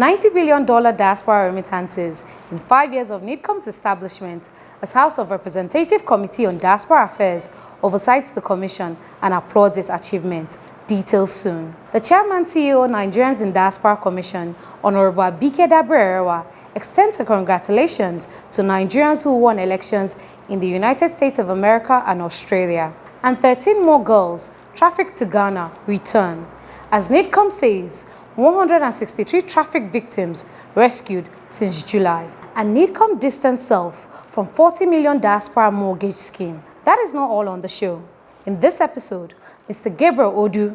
$90 billion diaspora remittances in 5 years of NIDCOM's establishment as House of Representative Committee on Diaspora Affairs oversights the Commission and applauds its achievements. Details soon. The Chairman CEO Nigerians in Diaspora Commission, Honorable Abike Dabrerewa, extends her congratulations to Nigerians who won elections in the United States of America and Australia. And 13 more girls trafficked to Ghana return. As NIDCOM says, 163 traffic victims rescued since July. And NIDCOM distanced self from $40 million diaspora mortgage scheme. That is not all on the show. In this episode, Mr. Gabriel Odu,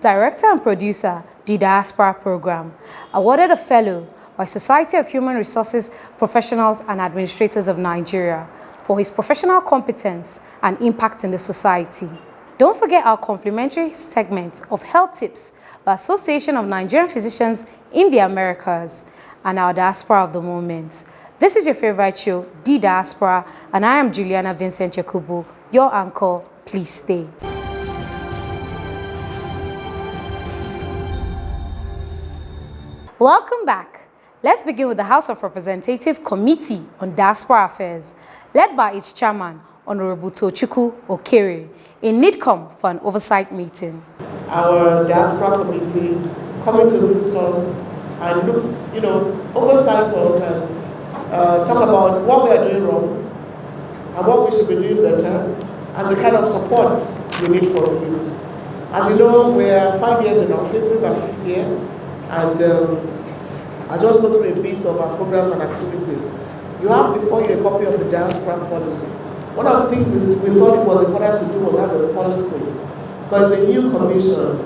director and producer, the Diaspora Program, awarded a fellow by Society of Human Resources Professionals and Administrators of Nigeria for his professional competence and impact in the society. Don't forget our complimentary segment of Health Tips by Association of Nigerian Physicians in the Americas and our Diaspora of the Moment. This is your favorite show, The Diaspora, and I am Juliana Vincent Yakubu, your anchor. Please stay. Welcome back. Let's begin with the House of Representative Committee on Diaspora Affairs, led by its chairman, Honorable Tochukwu Okere, in NIDCOM for an oversight meeting. Our Diaspora Committee coming to visit us and look, oversight us and talk about what we are doing wrong and what we should be doing better and the kind of support we need from you. As you know, we are 5 years in office, this is our 5th year, and I just go through a bit of our programs and activities. You have before you a copy of the diaspora policy. One of the things we thought it was important to do was have a policy, because it's a new commission.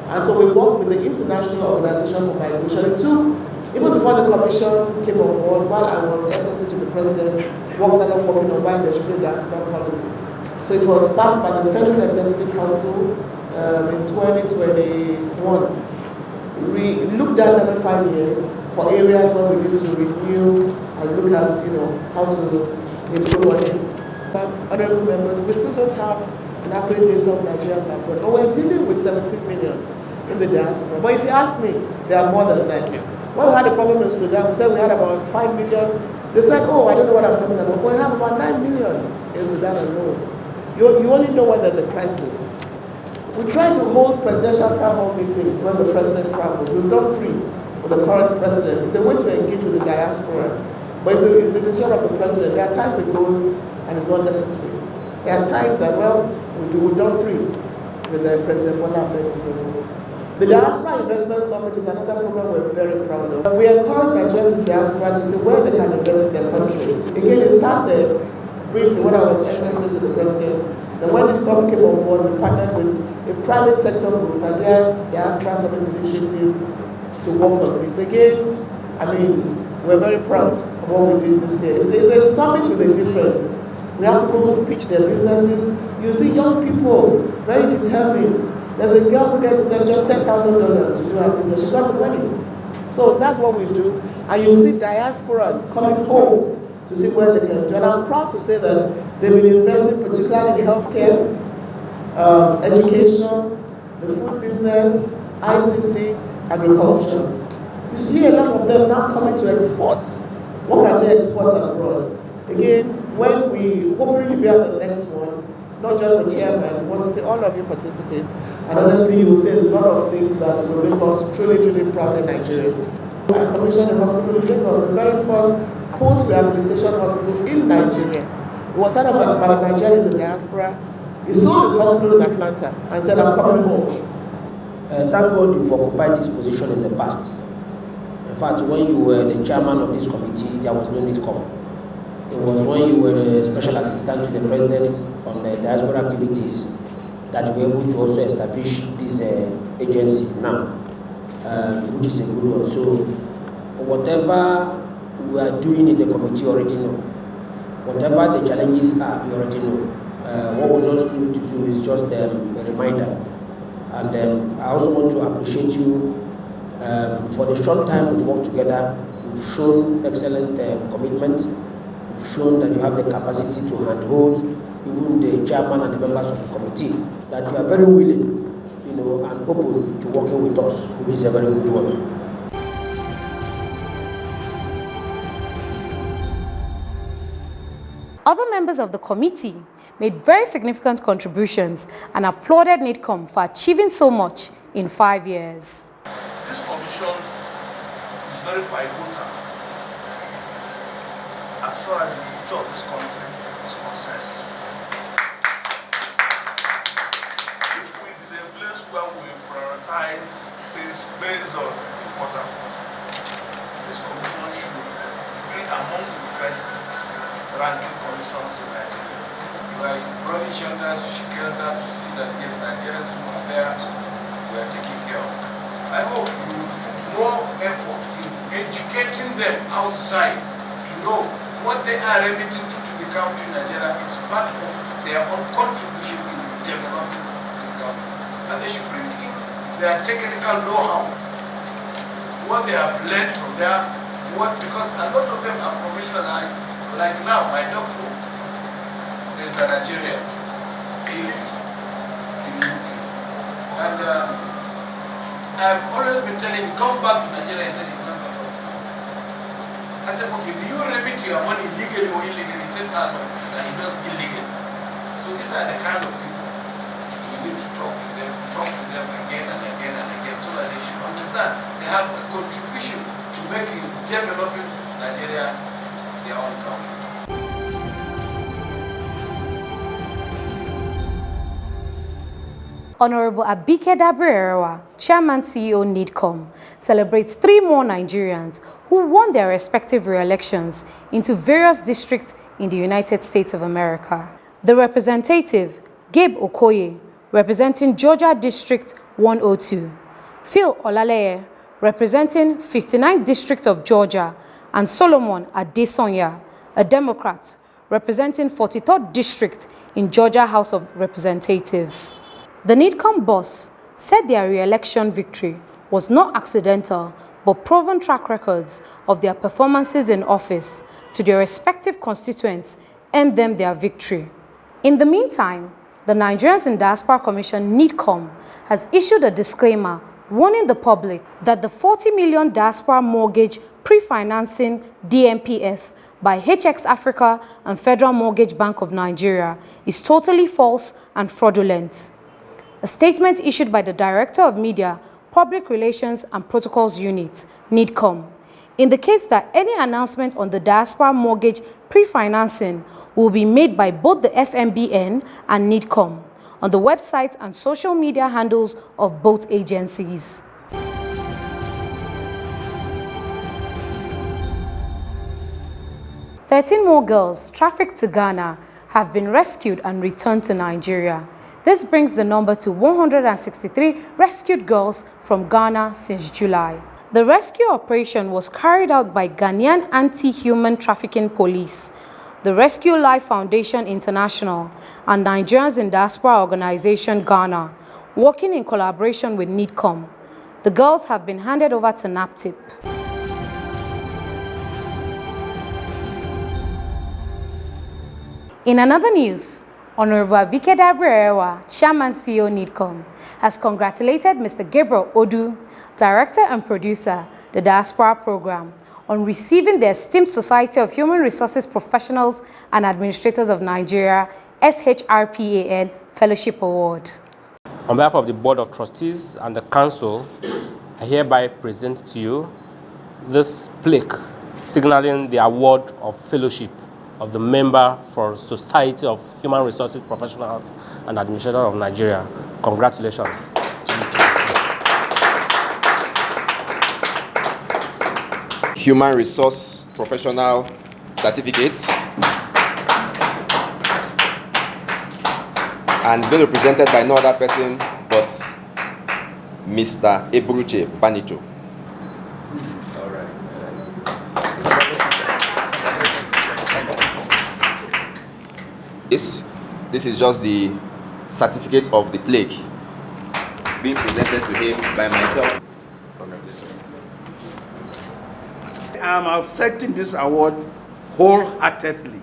And so we worked with the International Organization for Migration. It took, even before the commission came on board, while I was SSC to the president, worked started working on why there should be a diaspora policy. So it was passed by the Federal Executive Council in 2021. We looked at every 5 years for areas where we need to renew and look at, how to improve on it. Honorable members, we still don't have an accurate data of Nigerians abroad, but we're dealing with 17 million in the diaspora. But if you ask me, there are more than that. When we had a problem in Sudan, we said we had about 5 million. They said, oh, I don't know what I'm talking about. But we have about 9 million in Sudan alone. You only know when there's a crisis. We try to hold presidential town hall meetings when the president travels. We've done 3 with the current president. It's a way to engage with the diaspora. But it's the decision of the president. There are times it goes and it's not necessary. There are times that, we've done 3 with the President Bola Ahmed Tinubu. The Diaspora Investment Summit is another program we're very proud of. We encourage Nigerians in diaspora to see where they can invest in their country. Again, it started briefly when I was SSC to the president. Then when the government came on board, we partnered with a private sector group, Nigeria Diaspora Summit Initiative, to work on this. Again, we're very proud of what we did this year. It's a summit with a difference. We have people who pitch their businesses. You see young people, very determined. There's a girl who got just $10,000 to do her business. She got the money. So that's what we do. And you see diasporans coming home to see where they can do. And I'm proud to say that they've been investing particularly in healthcare, education, the food business, ICT, agriculture. You see a lot of them now coming to export. What can they export abroad? Again, when we hopefully be at the next one, not just the chairman, we want to see all of you participate. And honestly, you will see a lot of things that will make us truly, truly proud in Nigeria. I commissioned a hospital in Lagos, the very first post-rehabilitation hospital in Nigeria. It was set up by Nigeria in the diaspora. He sold his hospital in Atlanta and said, I'm coming home. Thank God you've occupied this position in the past. In fact, when you were the chairman of this committee, there was no NIDCOM. It was when you were a special assistant to the president on the diaspora activities that you were able to also establish this agency now, which is a good one. So whatever we are doing in the committee, you already know. Whatever the challenges are, you already know. What we just need to do is just a reminder. And I also want to appreciate you for the short time we've worked together. You've shown excellent commitment. You've shown that you have the capacity to handhold even the chairman and the members of the committee, that you are very willing, and open to working with us, which is a very good one. Other members of the committee made very significant contributions and applauded NIDCOM for achieving so much in 5 years. This commission is very pivotal as far as the future of this country is concerned. If it is a place where we prioritize things based on importance, this commission should be among the first ranking commissions in Nigeria. You are running shelter to see that yes, Nigerians who are there, we are taking care of. I hope you put more effort in educating them outside to know what they are remitting into the country. Nigeria is part of their own contribution in developing this country. And they should bring in their technical know-how, what they have learned from there, because a lot of them are professional. Like now, my doctor is a Nigerian. He lives in the UK. And I've always been telling him, come back to Nigeria. He said he's not going to. I said, okay, do you remit your money legally or illegally? He said, no, that he does illegally. So these are the kind of people we need to talk to them again and again and again, so that they should understand they have a contribution to making developing Nigeria their own country. Honorable Abike Dabrerewa, Chairman CEO NIDCOM, celebrates 3 more Nigerians who won their respective re-elections into various districts in the United States of America. The representative, Gabe Okoye, representing Georgia District 102, Phil Olaleye, representing 59th District of Georgia, and Solomon Adesonya, a Democrat, representing 43rd District in Georgia House of Representatives. The NIDCOM boss said their re-election victory was not accidental, but proven track records of their performances in office to their respective constituents earned them their victory. In the meantime, the Nigerians in Diaspora Commission NIDCOM has issued a disclaimer warning the public that the 40 million diaspora mortgage pre-financing DMPF by HX Africa and Federal Mortgage Bank of Nigeria is totally false and fraudulent. A statement issued by the Director of Media, Public Relations and Protocols Unit, NIDCOM, indicates that any announcement on the diaspora mortgage pre-financing will be made by both the FMBN and NIDCOM on the website and social media handles of both agencies. "13 more girls trafficked to Ghana have been rescued and returned to Nigeria. This brings the number to 163 rescued girls from Ghana since July. The rescue operation was carried out by Ghanaian Anti-Human Trafficking Police, the Rescue Life Foundation International, and Nigerians in Diaspora Organization Ghana, working in collaboration with NIDCOM. The girls have been handed over to NAPTIP. In another news, Honorable Abike Dabrerewa, Chairman CEO NIDCOM, has congratulated Mr. Gabriel Odu, Director and Producer, the Diaspora Program, on receiving the esteemed Society of Human Resources Professionals and Administrators of Nigeria, SHRPAN, Fellowship Award. On behalf of the Board of Trustees and the Council, I hereby present to you this plaque signaling the award of fellowship of the member for Society of Human Resources Professionals and Administrators of Nigeria. Congratulations. Human Resource Professional Certificate. And it's going to be presented by no other person but Mr. Ebruche Banito. This is just the certificate of the plaque being presented to him by myself. Congratulations. I am accepting this award wholeheartedly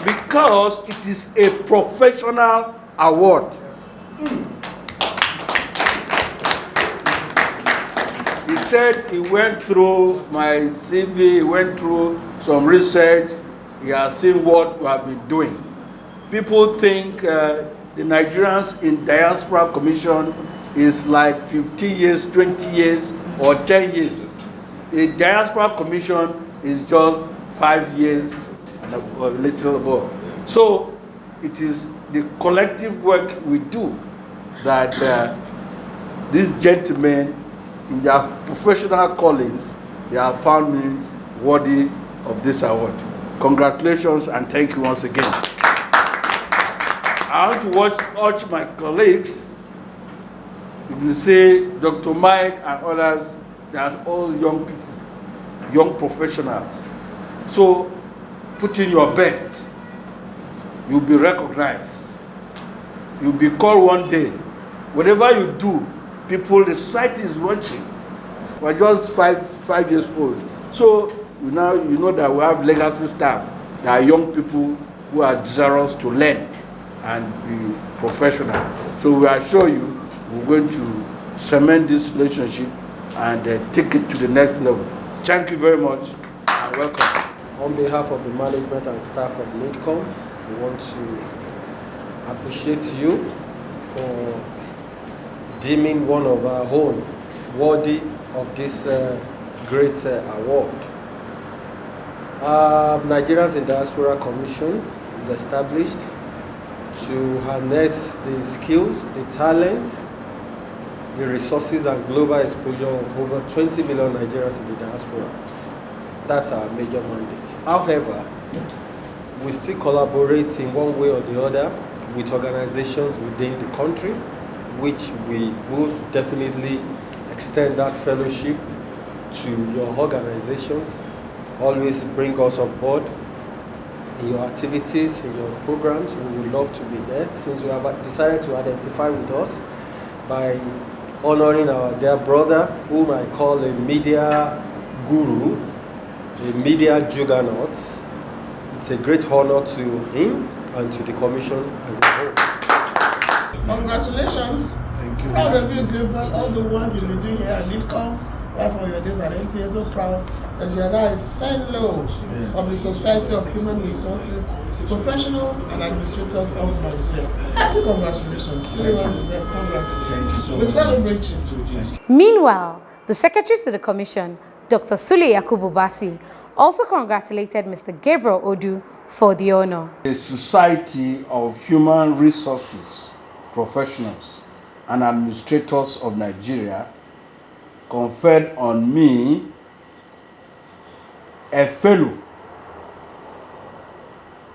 because it is a professional award. It's said he went through my CV, he went through some research, he has seen what we have been doing. People think the Nigerians in Diaspora Commission is like 15 years, 20 years, or 10 years. The Diaspora Commission is just 5 years and a little above. So it is the collective work we do that these gentlemen, in their professional callings, they have found me worthy of this award. Congratulations and thank you once again. I want to urge my colleagues, you can say Dr. Mike and others, they are all young people, young professionals. So put in your best. You'll be recognized. You'll be called one day. Whatever you do, people, the society is watching. We're just five years old. So you know that we have legacy staff. There are young people who are desirous to learn and be professional. So we assure you, we're going to cement this relationship and take it to the next level. Thank you very much and welcome. On behalf of the management and staff of NIDCOM, we want to appreciate you for deeming one of our own worthy of this great award. Nigerians in Diaspora Commission is established to harness the skills, the talent, the resources and global exposure of over 20 million Nigerians in the diaspora. That's our major mandate. However, we still collaborate in one way or the other with organizations within the country, which we will definitely extend that fellowship to your organizations. Always bring us on board in your activities, in your programs. We would love to be there, since you have decided to identify with us by honoring our dear brother, whom I call a media guru, a media juggernaut. It's a great honor to him and to the commission as a whole. Congratulations. Thank you. Proud of you, Gabriel, all the work you've been doing here at NIDCOM, right from your days at NTA. So proud that you are now a fellow of the Society of Human Resources Professionals and Administrators of Nigeria. Hearty congratulations. Truly well deserved. Congrats. Thank you so much. We celebrate you. Meanwhile, the Secretary to the Commission, Dr. Sule Yakubu Basi, also congratulated Mr. Gabriel Odu for the honor. The Society of Human Resources Professionals and Administrators of Nigeria conferred on me a fellow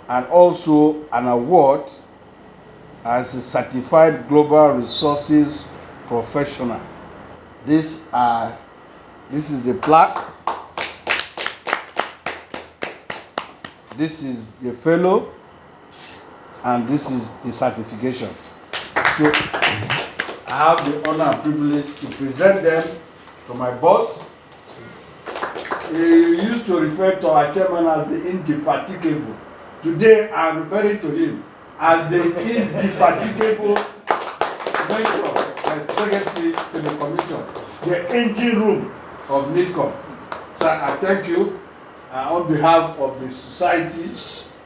and also an award as a certified global resources professional. This is the plaque. This is the fellow, and this is the certification. So I have the honor and privilege to present them to my boss. He used to refer to our chairman as the indefatigable. Today I am referring to him as the indefatigable mentor and secretary to the commission, the engine room of NIDCOM. So I thank you on behalf of the society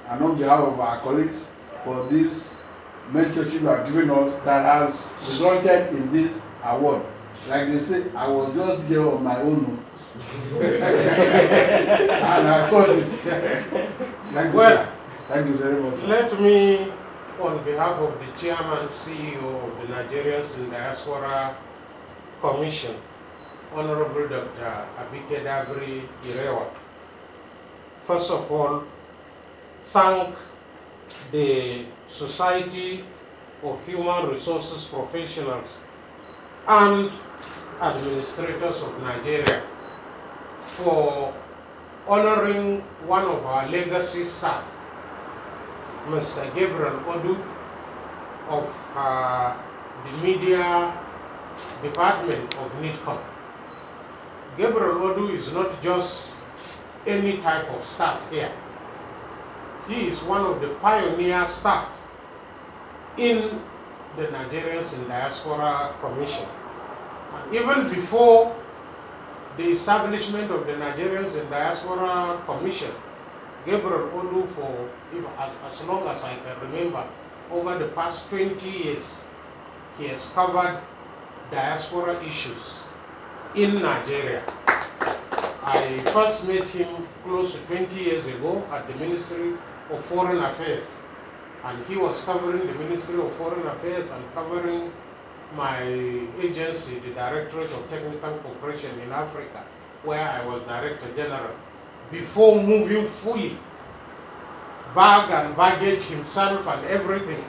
and on behalf of our colleagues for this mentorship you have given us that has resulted in this award. Like they say, I was just here on my own. And I thought this. Thank you, sir. Thank you very much. Let me, on behalf of the Chairman, CEO of the Nigerians in Diaspora Commission, Honorable Dr. Abike Dabiri Irewa, first of all, thank the Society of Human Resources Professionals and Administrators of Nigeria for honoring one of our legacy staff, Mr. Gabriel Odu of the Media Department of NIDCOM. Gabriel Odu is not just any type of staff here. He is one of the pioneer staff in the Nigerians in Diaspora Commission. And even before the establishment of the Nigerians in Diaspora Commission, Gabriel Olu, for as long as I can remember, over the past 20 years, he has covered diaspora issues in Nigeria. I first met him close to 20 years ago at the Ministry of Foreign Affairs, and he was covering the Ministry of Foreign Affairs and covering my agency, the Directorate of Technical Cooperation in Africa, where I was Director General, before moving fully, bag and baggage himself and everything,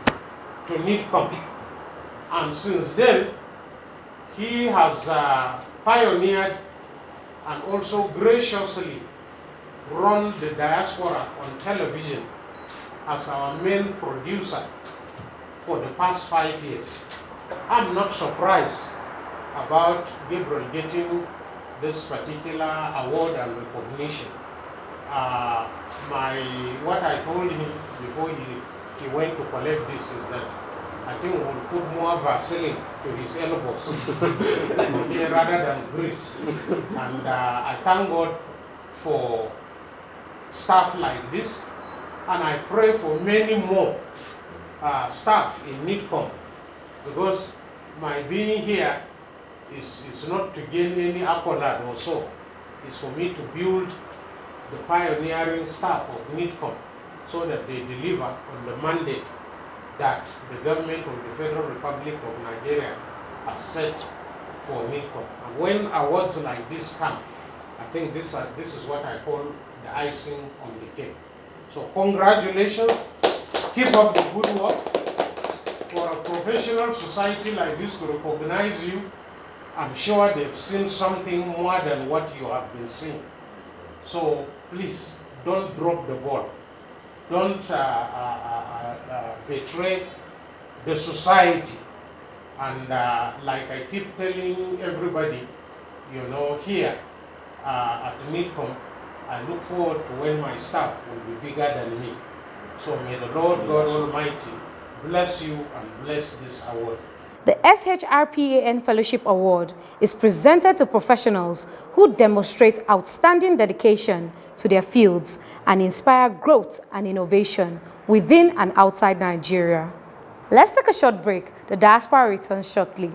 to NIDCOM. And since then, he has pioneered and also graciously run the Diaspora on television as our main producer for the past 5 years. I'm not surprised about Gabriel getting this particular award and recognition. What I told him before he went to collect this is that I think we'll put more Vaseline to his elbows okay, rather than grease. And I thank God for staff like this, and I pray for many more staff in NIDCOM, because my being here is not to gain any accolade or so. It's for me to build the pioneering staff of NIDCOM so that they deliver on the mandate that the government of the Federal Republic of Nigeria has set for NIDCOM. And when awards like this come, I think this is what I call the icing on the cake. So congratulations, keep up the good work. For a professional society like this to recognize you, I'm sure they've seen something more than what you have been seeing. So please, don't drop the ball. Don't betray the society. And like I keep telling everybody, you know, here at NIDCOM, I look forward to when my staff will be bigger than me. So may the Lord God Almighty bless you and bless this award. The SHRPAN Fellowship Award is presented to professionals who demonstrate outstanding dedication to their fields and inspire growth and innovation within and outside Nigeria. Let's take a short break. The Diaspora returns shortly.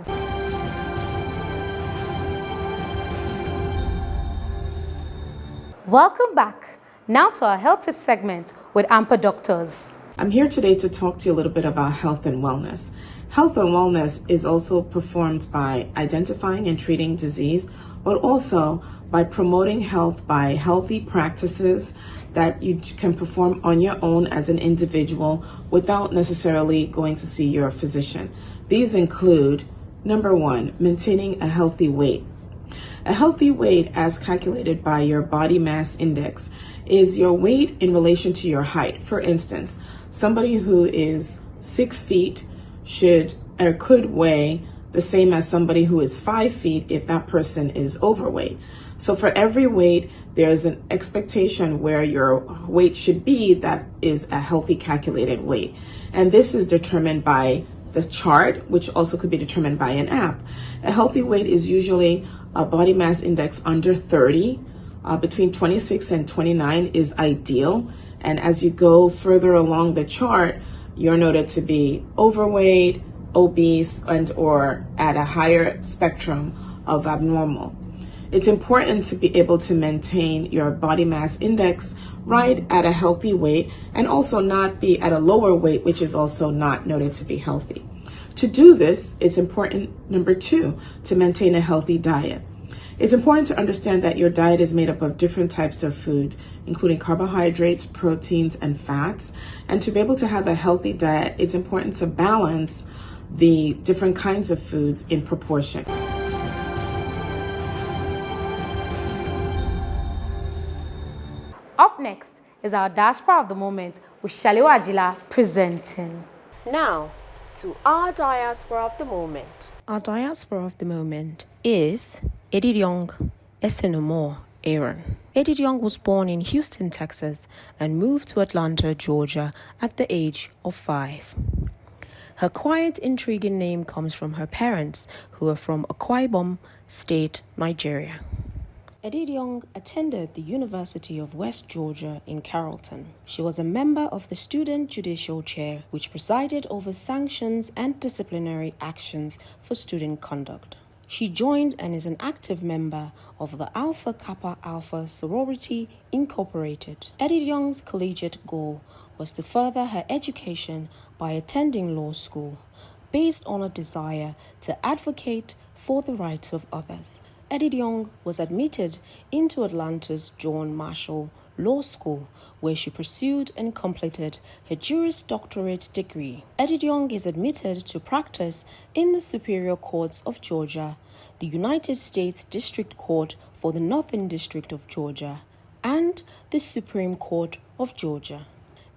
Welcome back. Now to our health tips segment with Amper Doctors. I'm here today to talk to you a little bit about health and wellness. Health and wellness is also performed by identifying and treating disease, but also by promoting health by healthy practices that you can perform on your own as an individual without necessarily going to see your physician. These include, number one, maintaining a healthy weight. A healthy weight, as calculated by your body mass index, is your weight in relation to your height. For instance, somebody who is 6 feet should or could weigh the same as somebody who is 5 feet if that person is overweight. So for every weight, there's an expectation where your weight should be that is a healthy calculated weight. And this is determined by the chart, which also could be determined by an app. A healthy weight is usually a body mass index under 30. Between 26 and 29 is ideal. And as you go further along the chart, you're noted to be overweight, obese, and or at a higher spectrum of abnormal. It's important to be able to maintain your body mass index right at a healthy weight and also not be at a lower weight, which is also not noted to be healthy. To do this, it's important, number two, to maintain a healthy diet. It's important to understand that your diet is made up of different types of food, including carbohydrates, proteins, and fats. And to be able to have a healthy diet, it's important to balance the different kinds of foods in proportion. Up next is our Diaspora of the Moment with Shalewa Ajila presenting. Now, to our Diaspora of the Moment. Our Diaspora of the Moment is Edidiong Esenomor Aaron. Edidiong was born in Houston, Texas, and moved to Atlanta, Georgia at the age of 5. Her quiet, intriguing name comes from her parents, who are from Akwa Ibom State, Nigeria. Edidiong attended the University of West Georgia in Carrollton. She was a member of the Student Judicial Chair, which presided over sanctions and disciplinary actions for student conduct. She joined and is an active member of the Alpha Kappa Alpha Sorority Incorporated. Edidiong's collegiate goal was to further her education by attending law school, based on a desire to advocate for the rights of others. Edidiong was admitted into Atlanta's John Marshall Law School, where she pursued and completed her Juris Doctorate degree. Edidiong is admitted to practice in the Superior Courts of Georgia, the United States District Court for the Northern District of Georgia, and the Supreme Court of Georgia.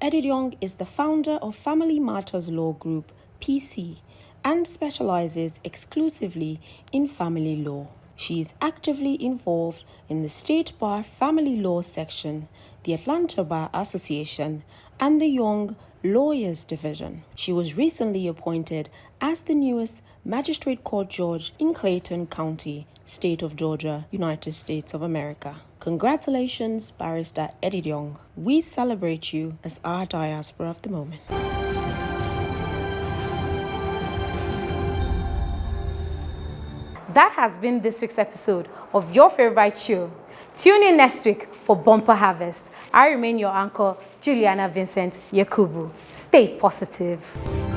Edidiong is the founder of Family Matters Law Group, PC, and specializes exclusively in family law. She is actively involved in the State Bar Family Law Section, the Atlanta Bar Association, and the Young Lawyers Division. She was recently appointed as the newest Magistrate Court Judge in Clayton County, State of Georgia, United States of America. Congratulations, Barrister Edidiong. We celebrate you as our diaspora of the moment. That has been this week's episode of your favorite show. Tune in next week for Bumper Harvest. I remain your anchor, Juliana Vincent Yakubu. Stay positive.